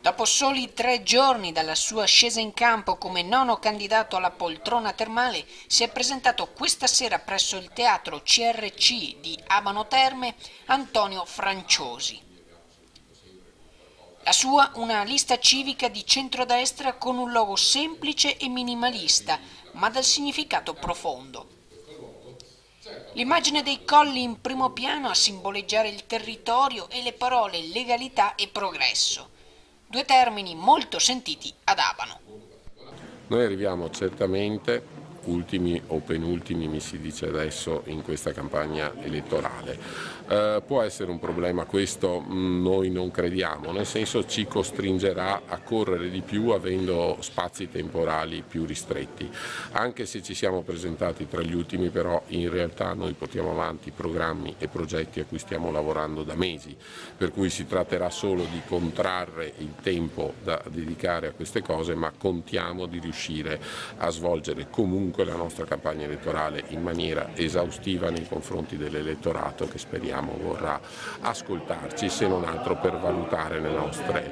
Dopo soli 3 giorni dalla sua scesa in campo come nono candidato alla poltrona termale, si è presentato questa sera presso il teatro CRC di Abano Terme Antonio Franciosi. La sua una lista civica di centrodestra con un logo semplice e minimalista, ma dal significato profondo. L'immagine dei colli in primo piano a simboleggiare il territorio e le parole legalità e progresso. Due termini molto sentiti ad Abano. Noi arriviamo certamente ultimi o penultimi, mi si dice adesso, in questa campagna elettorale. Può essere un problema questo? Noi non crediamo, nel senso ci costringerà a correre di più avendo spazi temporali più ristretti. Anche se ci siamo presentati tra gli ultimi, però in realtà noi portiamo avanti programmi e progetti a cui stiamo lavorando da mesi, per cui si tratterà solo di contrarre il tempo da dedicare a queste cose, ma contiamo di riuscire a svolgere comunque la nostra campagna elettorale in maniera esaustiva nei confronti dell'elettorato che speriamo vorrà ascoltarci, se non altro per valutare le nostre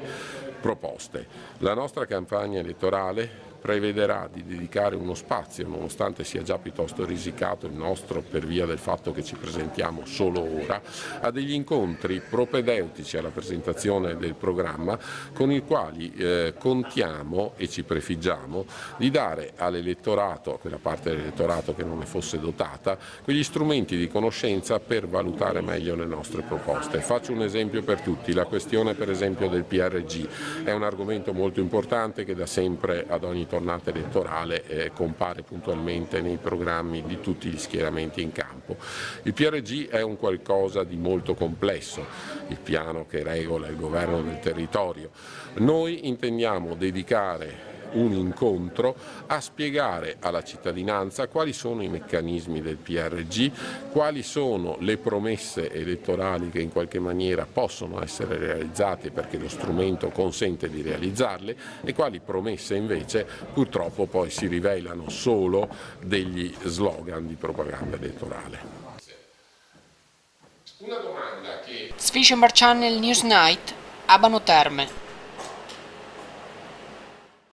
proposte. La nostra campagna elettorale prevederà di dedicare uno spazio, nonostante sia già piuttosto risicato il nostro per via del fatto che ci presentiamo solo ora, a degli incontri propedeutici alla presentazione del programma con i quali contiamo e ci prefiggiamo di dare all'elettorato, a quella parte dell'elettorato che non ne fosse dotata, quegli strumenti di conoscenza per valutare meglio le nostre proposte. Faccio un esempio per tutti, la questione per esempio del PRG è un argomento molto importante che da sempre ad ogni tornata elettorale compare puntualmente nei programmi di tutti gli schieramenti in campo. Il PRG è un qualcosa di molto complesso, il piano che regola il governo del territorio. Noi intendiamo dedicare un incontro a spiegare alla cittadinanza quali sono i meccanismi del PRG, quali sono le promesse elettorali che in qualche maniera possono essere realizzate perché lo strumento consente di realizzarle e quali promesse invece purtroppo poi si rivelano solo degli slogan di propaganda elettorale. Sfiscembar Channel News Night, Abano Terme.